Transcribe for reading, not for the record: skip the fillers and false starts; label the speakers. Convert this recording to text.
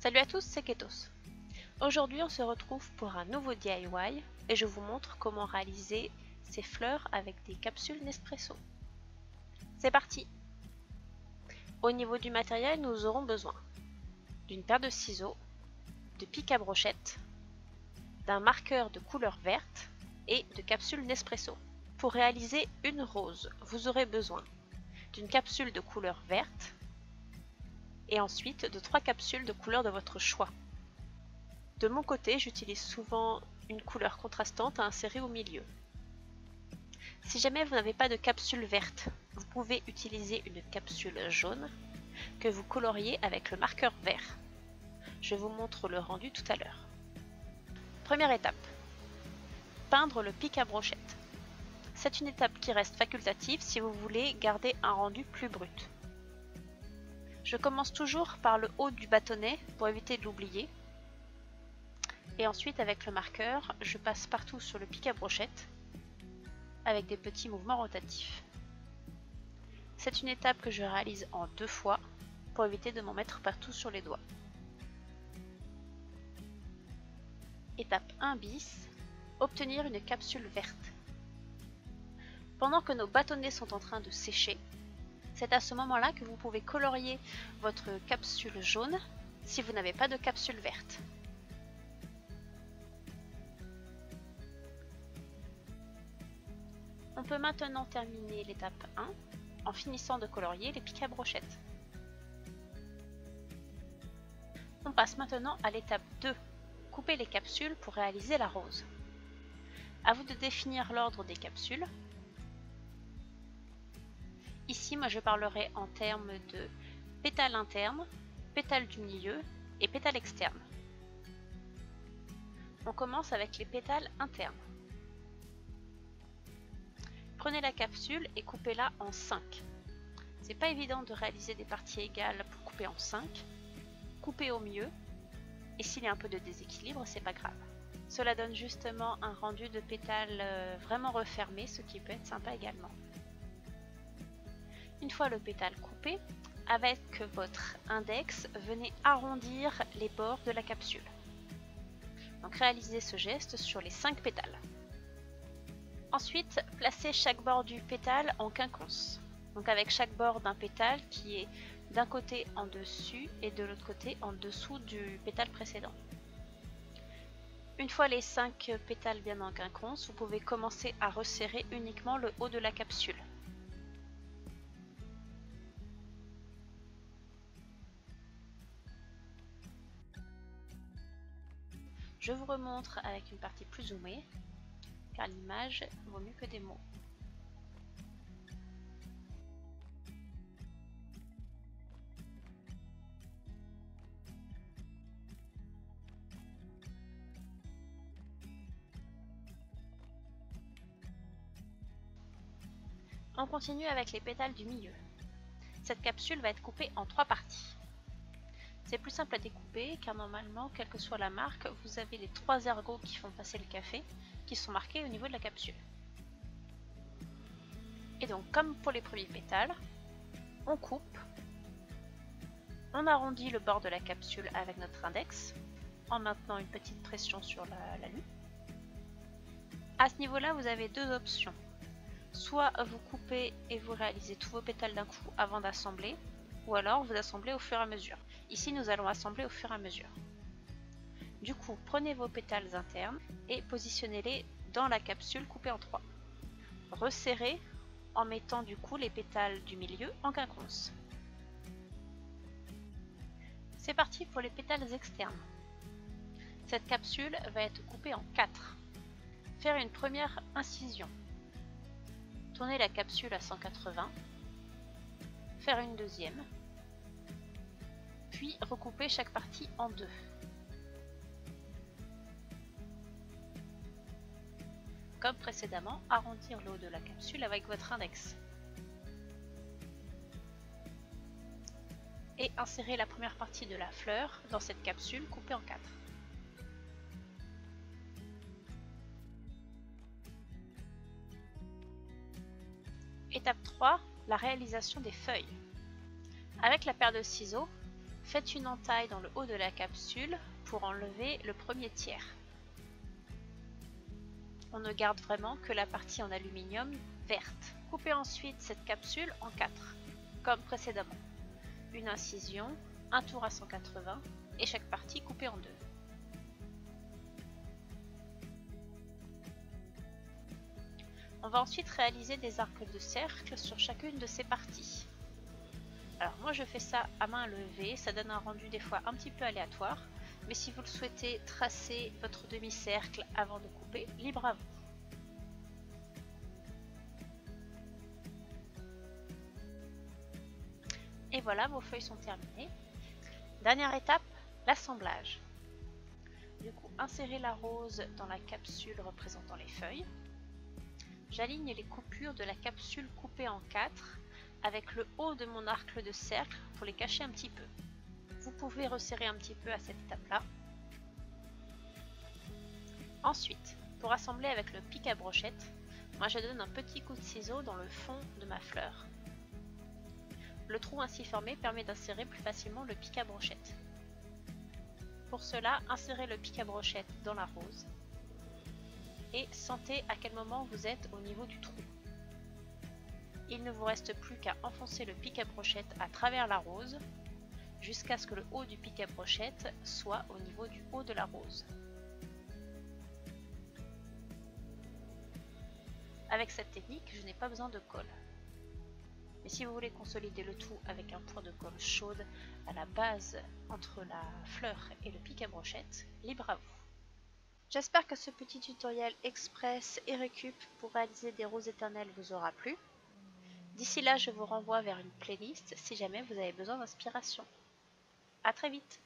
Speaker 1: Salut à tous, c'est Ketos. Aujourd'hui on se retrouve pour un nouveau DIY et je vous montre comment réaliser ces fleurs avec des capsules Nespresso. C'est parti! Au niveau du matériel, nous aurons besoin d'une paire de ciseaux, de pic à brochette, d'un marqueur de couleur verte et de capsules Nespresso. Pour réaliser une rose, vous aurez besoin d'une capsule de couleur verte et ensuite de 3 capsules de couleur de votre choix. De mon côté, j'utilise souvent une couleur contrastante à insérer au milieu. Si jamais vous n'avez pas de capsule verte, vous pouvez utiliser une capsule jaune que vous coloriez avec le marqueur vert. Je vous montre le rendu tout à l'heure. Première étape, peindre le pic à brochette. C'est une étape qui reste facultative si vous voulez garder un rendu plus brut. Je commence toujours par le haut du bâtonnet pour éviter de l'oublier. Et ensuite, avec le marqueur, je passe partout sur le pic à brochette avec des petits mouvements rotatifs. C'est une étape que je réalise en 2 fois pour éviter de m'en mettre partout sur les doigts. Étape 1 bis, obtenir une capsule verte. Pendant que nos bâtonnets sont en train de sécher, c'est à ce moment-là que vous pouvez colorier votre capsule jaune si vous n'avez pas de capsule verte. On peut maintenant terminer l'étape 1 en finissant de colorier les pics à brochette. On passe maintenant à l'étape 2, couper les capsules pour réaliser la rose. À vous de définir l'ordre des capsules. Ici, moi je parlerai en termes de pétales internes, pétales du milieu et pétales externes. On commence avec les pétales internes. Prenez la capsule et coupez-la en 5. C'est pas évident de réaliser des parties égales pour couper en 5. Coupez au mieux, et s'il y a un peu de déséquilibre, c'est pas grave. Cela donne justement un rendu de pétales vraiment refermé, ce qui peut être sympa également. Une fois le pétale coupé, avec votre index, venez arrondir les bords de la capsule. Donc réalisez ce geste sur les 5 pétales. Ensuite, placez chaque bord du pétale en quinconce. Donc avec chaque bord d'un pétale qui est d'un côté en dessus et de l'autre côté en dessous du pétale précédent. Une fois les 5 pétales bien en quinconce, vous pouvez commencer à resserrer uniquement le haut de la capsule. Je vous remontre avec une partie plus zoomée, car l'image vaut mieux que des mots. On continue avec les pétales du milieu. Cette capsule va être coupée en 3 parties. C'est plus simple à découper car normalement, quelle que soit la marque, vous avez les 3 ergots qui font passer le café qui sont marqués au niveau de la capsule. Et donc, comme pour les premiers pétales, on coupe, on arrondit le bord de la capsule avec notre index en maintenant une petite pression sur la nuque. À ce niveau-là, vous avez 2 options. Soit vous coupez et vous réalisez tous vos pétales d'un coup avant d'assembler, ou alors vous assemblez au fur et à mesure. Ici, nous allons assembler au fur et à mesure. Du coup, prenez vos pétales internes et positionnez-les dans la capsule coupée en 3. Resserrez en mettant du coup les pétales du milieu en quinconce. C'est parti pour les pétales externes. Cette capsule va être coupée en 4. Faire une première incision. Tourner la capsule à 180. Faire une deuxième. Puis recouper chaque partie en 2. Comme précédemment, arrondir le haut de la capsule avec votre index. Et insérer la première partie de la fleur dans cette capsule coupée en 4. Étape 3, la réalisation des feuilles. Avec la paire de ciseaux, Faites une entaille dans le haut de la capsule pour enlever le premier tiers. On ne garde vraiment que la partie en aluminium verte. Coupez ensuite cette capsule en 4, comme précédemment. Une incision, un tour à 180 et chaque partie coupée en 2. On va ensuite réaliser des arcs de cercle sur chacune de ces parties. Alors moi je fais ça à main levée, ça donne un rendu des fois un petit peu aléatoire, mais si vous le souhaitez tracer votre demi-cercle avant de couper, libre à vous. Et voilà, vos feuilles sont terminées. Dernière étape, l'assemblage. Du coup, insérez la rose dans la capsule représentant les feuilles. J'aligne les coupures de la capsule coupée en 4 avec le haut de mon arc de cercle pour les cacher un petit peu. Vous pouvez resserrer un petit peu à cette étape-là. Ensuite, pour assembler avec le pic à brochette, moi je donne un petit coup de ciseau dans le fond de ma fleur. Le trou ainsi formé permet d'insérer plus facilement le pic à brochette. Pour cela, insérez le pic à brochette dans la rose et sentez à quel moment vous êtes au niveau du trou. Il ne vous reste plus qu'à enfoncer le pic à brochette à travers la rose jusqu'à ce que le haut du pic à brochette soit au niveau du haut de la rose. Avec cette technique, je n'ai pas besoin de colle. Mais si vous voulez consolider le tout avec un point de colle chaude à la base entre la fleur et le pic à brochette, libre à vous. J'espère que ce petit tutoriel express et récup pour réaliser des roses éternelles vous aura plu. D'ici là, je vous renvoie vers une playlist si jamais vous avez besoin d'inspiration. À très vite!